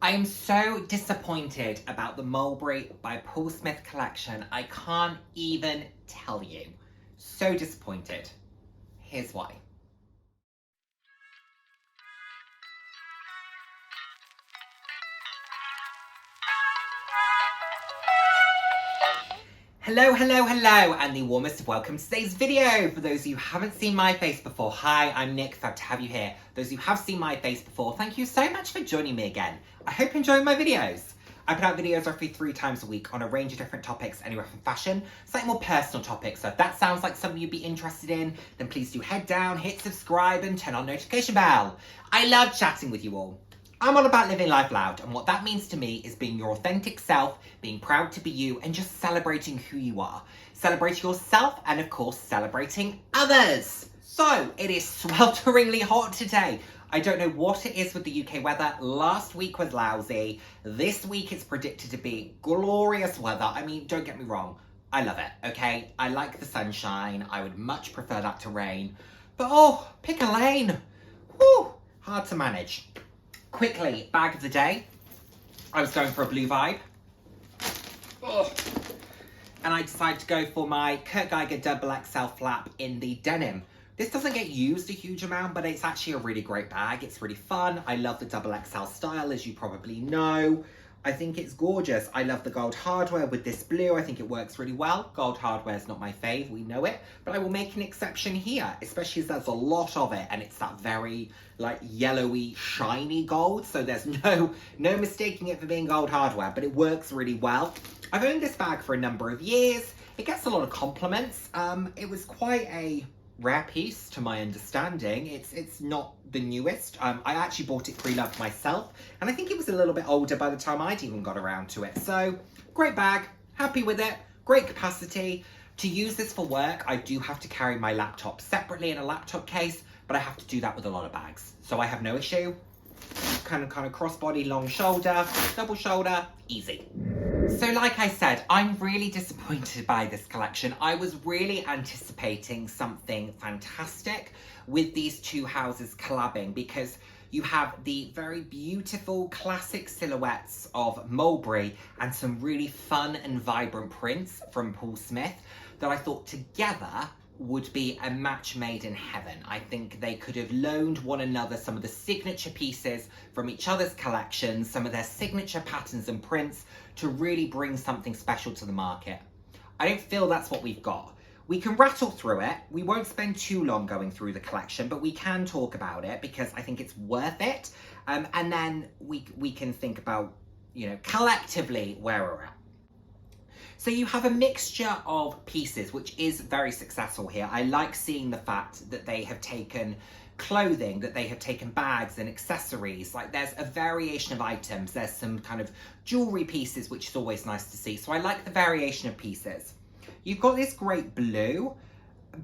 I am so disappointed about the Mulberry by Paul Smith collection. I can't even tell you. So disappointed. Here's why. Hello, and the warmest of welcome to today's video. For those of you who haven't seen my face before, hi, I'm Nick, glad to have you here. Those who have seen my face before, thank you so much for joining me again. I hope you're enjoying my videos. I put out videos roughly 3 times a week on a range of different topics, anywhere from fashion, slightly more personal topics. So if that sounds like something you'd be interested in, then please do head down, hit subscribe, and turn on notification bell. I love chatting with you all. I'm all about living life loud, and what that means to me is being your authentic self, being proud to be you, and just celebrating who you are. Celebrating yourself, and of course, celebrating others. So, it is swelteringly hot today. I don't know what it is with the UK weather. Last week was lousy. This week it's predicted to be glorious weather. I mean, don't get me wrong. I love it, okay? I like the sunshine. I would much prefer that to rain. But oh, pick a lane. Whew, hard to manage. Quickly, bag of the day. I was going for a blue vibe. Ugh. And I decided to go for my Kurt Geiger Double XL flap in the denim. This doesn't get used a huge amount, but it's actually a really great bag. It's really fun. I love the Double XL style, as you probably know. I think it's gorgeous. I love the gold hardware with this blue. I think it works really well. Gold hardware is not my fave, we know it, but I will make an exception here, especially as there's a lot of it and it's that very like yellowy, shiny gold. So there's no mistaking it for being gold hardware, but it works really well. I've owned this bag for a number of years. It gets a lot of compliments. It was quite a rare piece to my understanding. It's not the newest. I actually bought it pre-loved myself, and I think it was a little bit older by the time I'd even got around to it. So great bag, happy with it, great capacity. To use this for work, I do have to carry my laptop separately in a laptop case, but I have to do that with a lot of bags. So I have no issue. Kind of crossbody, long shoulder, double shoulder, easy. So like I said, I'm really disappointed by this collection. I was really anticipating something fantastic with these two houses collabing, because you have the very beautiful classic silhouettes of Mulberry and some really fun and vibrant prints from Paul Smith that I thought together would be a match made in heaven. I think they could have loaned one another some of the signature pieces from each other's collections, some of their signature patterns and prints to really bring something special to the market. I don't feel that's what we've got. We can rattle through it. We won't spend too long going through the collection, but we can talk about it because I think it's worth it. And then we can think about, you know, collectively where we're at. So you have a mixture of pieces, which is very successful here. I like seeing the fact that they have taken clothing, that they have taken bags and accessories. Like there's a variation of items. There's some kind of jewelry pieces, which is always nice to see. So I like the variation of pieces. You've got this great blue,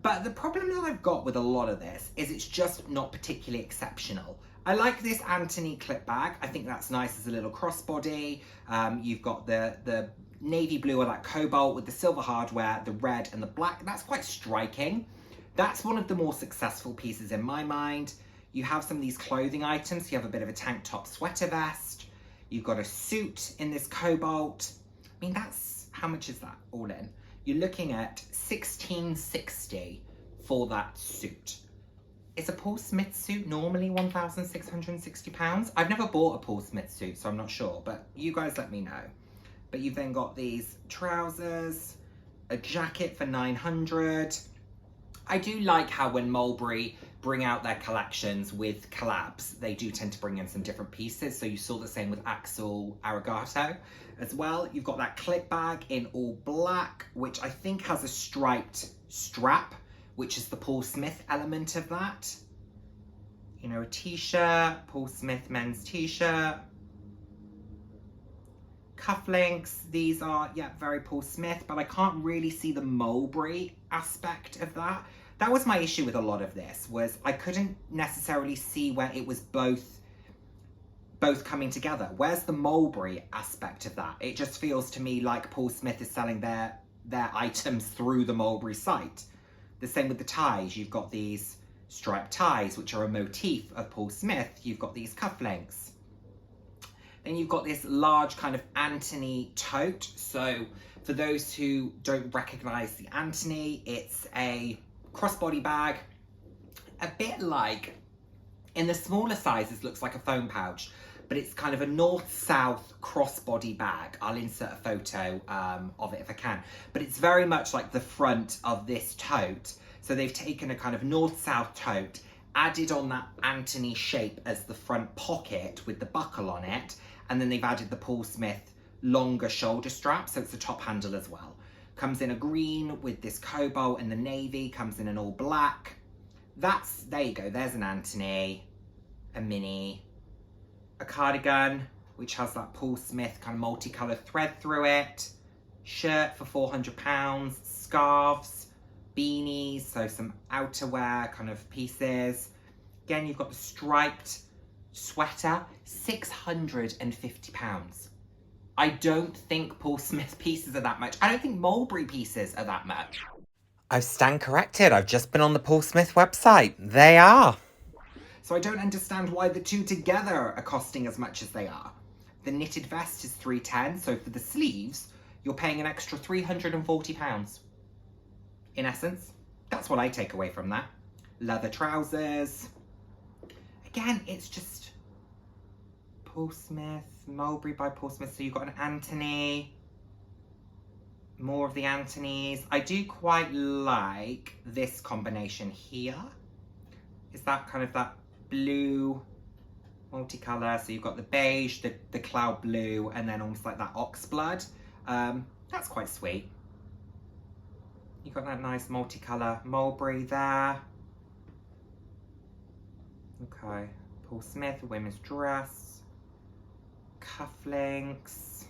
but the problem that I've got with a lot of this is it's just not particularly exceptional. I like this Anthony clip bag. I think that's nice as a little crossbody. You've got the navy blue or that cobalt with the silver hardware, the red and the black. That's quite striking. That's one of the more successful pieces in my mind. You have some of these clothing items. You have a bit of a tank top sweater vest. You've got a suit in this cobalt. I mean, that's, how much is that all in? You're looking at $16.60 for that suit. Is a Paul Smith suit normally £1,660? I've never bought a Paul Smith suit, so I'm not sure, but you guys let me know. But you've then got these trousers, a jacket for $900. I do like how when Mulberry bring out their collections with collabs, they do tend to bring in some different pieces. So you saw the same with Axel Arigato as well. You've got that clip bag in all black, which I think has a striped strap, which is the Paul Smith element of that. You know, a t-shirt, Paul Smith men's t-shirt. Cufflinks, these are, yeah, very Paul Smith, but I can't really see the Mulberry aspect of that. That was my issue with a lot of this, was I couldn't necessarily see where it was both coming together. Where's the Mulberry aspect of that? It just feels to me like Paul Smith is selling their items through the Mulberry site. The same with the ties. You've got these striped ties, which are a motif of Paul Smith. You've got these cufflinks. Then you've got this large kind of Anthony tote. So for those who don't recognize the Anthony, it's a crossbody bag, a bit like, in the smaller sizes, looks like a phone pouch, but it's kind of a north-south crossbody bag. I'll insert a photo of it if I can. But it's very much like the front of this tote. So they've taken a kind of north-south tote, added on that Anthony shape as the front pocket with the buckle on it, and then they've added the Paul Smith longer shoulder strap, so it's a top handle as well. Comes in a green with this cobalt, and the navy comes in an all black. There you go, there's an Anthony, a mini, a cardigan, which has that Paul Smith kind of multicolored thread through it, shirt for £400, scarves, beanies, so some outerwear kind of pieces. Again, you've got the striped sweater, £650. I don't think Paul Smith pieces are that much. I don't think Mulberry pieces are that much. I stand corrected. I've just been on the Paul Smith website. They are. So I don't understand why the two together are costing as much as they are. The knitted vest is £310, so for the sleeves, you're paying an extra £340. In essence, that's what I take away from that. Leather trousers. Again, it's just Paul Smith, Mulberry by Paul Smith. So you've got an Anthony, more of the Anthonys. I do quite like this combination here. Is that kind of that blue multicolour? So you've got the beige, the cloud blue, and then almost like that ox blood. That's quite sweet. You've got that nice multicolour Mulberry there. Okay, Paul Smith, women's dress, cufflinks,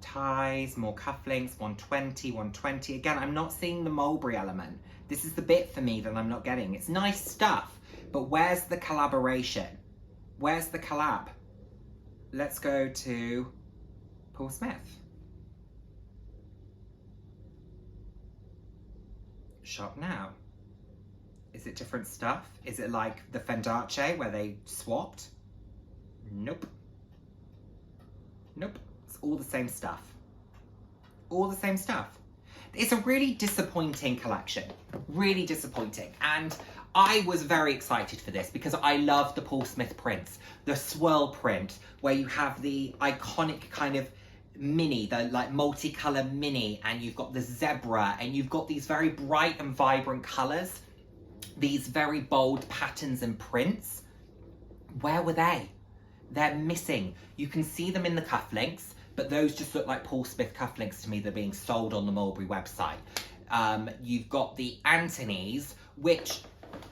ties, more cufflinks, 120, 120. Again, I'm not seeing the Mulberry element. This is the bit for me that I'm not getting. It's nice stuff, but where's the collaboration? Where's the collab? Let's go to Paul Smith. Shop now. Is it different stuff? Is it like the Fendace where they swapped? Nope. Nope. It's all the same stuff. All the same stuff. It's a really disappointing collection. Really disappointing. And I was very excited for this because I love the Paul Smith prints. The swirl print where you have the iconic kind of mini, the like multicolour mini, and you've got the zebra, and you've got these very bright and vibrant colours, these very bold patterns and prints. Where were they? They're missing. You can see them in the cufflinks, but those just look like Paul Smith cufflinks to me. They're being sold on the Mulberry website. You've got the Anthonys, which,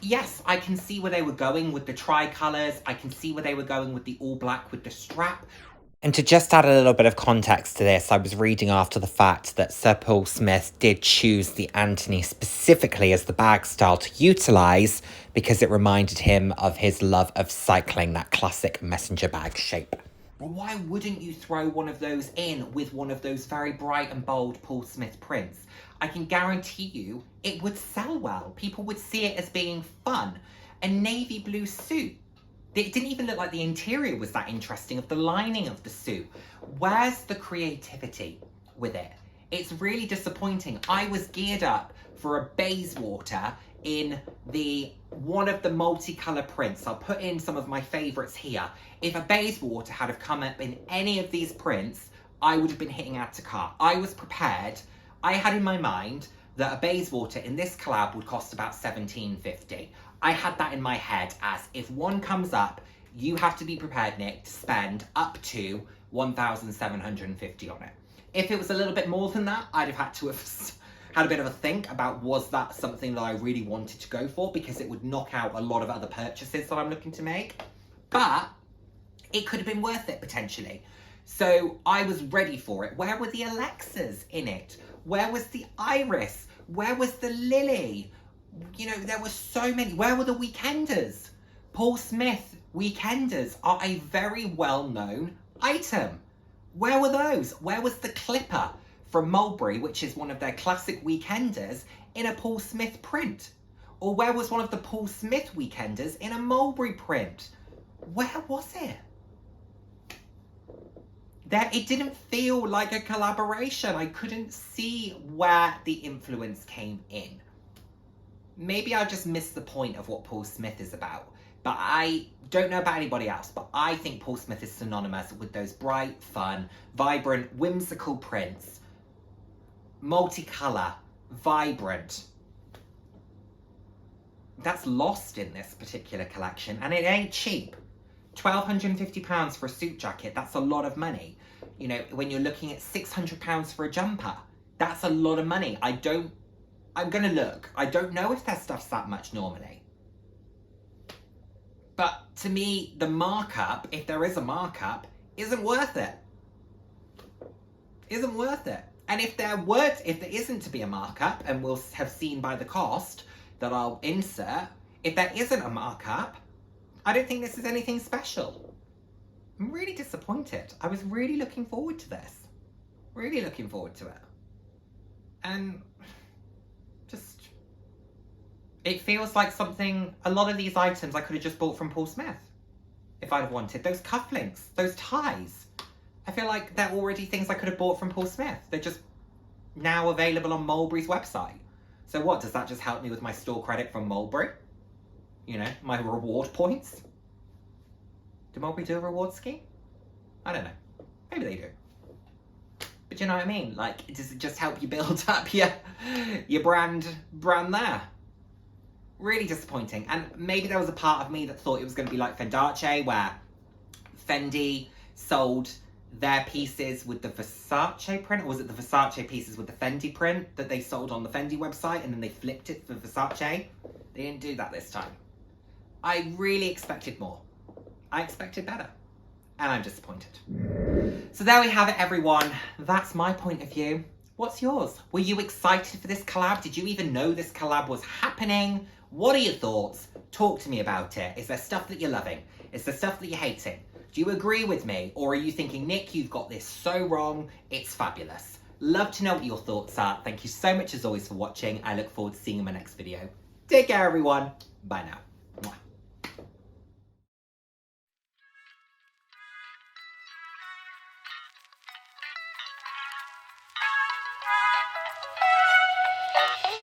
yes, I can see where they were going with the tricolours. I can see where they were going with the all black with the strap. And to just add a little bit of context to this, I was reading after the fact that Sir Paul Smith did choose the Anthony specifically as the bag style to utilise because it reminded him of his love of cycling, that classic messenger bag shape. Well, why wouldn't you throw one of those in with one of those very bright and bold Paul Smith prints? I can guarantee you it would sell well. People would see it as being fun. A navy blue suit. It didn't even look like the interior was that interesting of the lining of the suit. Where's the creativity with it? It's really disappointing. I was geared up for a Bayswater in one of the multicolour prints. I'll put in some of my favourites here. If a Bayswater had have come up in any of these prints, I would have been hitting add to cart. I was prepared. I had in my mind that a Bayswater in this collab would cost about $17.50. I had that in my head as if one comes up, you have to be prepared, Nick, to spend up to $1,750 on it. If it was a little bit more than that, I'd have had to have had a bit of a think about, was that something that I really wanted to go for, because it would knock out a lot of other purchases that I'm looking to make. But it could have been worth it potentially. So I was ready for it. Where were the Alexas in it? Where was the Iris? Where was the Lily? You know, there were so many. Where were the Weekenders? Paul Smith Weekenders are a very well-known item. Where were those? Where was the Clipper from Mulberry, which is one of their classic Weekenders, in a Paul Smith print? Or where was one of the Paul Smith Weekenders in a Mulberry print? Where was it? it didn't feel like a collaboration. I couldn't see where the influence came in. Maybe I just missed the point of what Paul Smith is about. But I don't know about anybody else, but I think Paul Smith is synonymous with those bright, fun, vibrant, whimsical prints. Multicolour, vibrant. That's lost in this particular collection, and it ain't cheap. £1,250 for a suit jacket, that's a lot of money. You know, when you're looking at £600 for a jumper, that's a lot of money. I'm gonna look. I don't know if their stuff's that much normally. But to me, the markup, if there is a markup, isn't worth it. Isn't worth it. And if there isn't to be a markup, and we'll have seen by the cost that I'll insert, if there isn't a markup, I don't think this is anything special. I'm really disappointed. I was really looking forward to this. Really looking forward to it. And just, it feels like something, a lot of these items I could have just bought from Paul Smith if I'd have wanted. Those cufflinks, those ties. I feel like they're already things I could have bought from Paul Smith. They're just now available on Mulberry's website. So what, does that just help me with my store credit from Mulberry? You know, my reward points? Do Mulberry do a reward scheme? I don't know. Maybe they do. But you know what I mean? Like, does it just help you build up your brand there? Really disappointing. And maybe there was a part of me that thought it was going to be like Fendace, where Fendi sold their pieces with the Versace print, or was it the Versace pieces with the Fendi print that they sold on the Fendi website and then they flipped it for Versace? They didn't do that this time. I really expected more. I expected better. And I'm disappointed. So there we have it, everyone. That's my point of view. What's yours? Were you excited for this collab? Did you even know this collab was happening? What are your thoughts? Talk to me about it. Is there stuff that you're loving? Is there stuff that you're hating? Do you agree with me? Or are you thinking, Nick, you've got this so wrong, it's fabulous? Love to know what your thoughts are. Thank you so much as always for watching. I look forward to seeing you in my next video. Take care, everyone. Bye now. Mwah.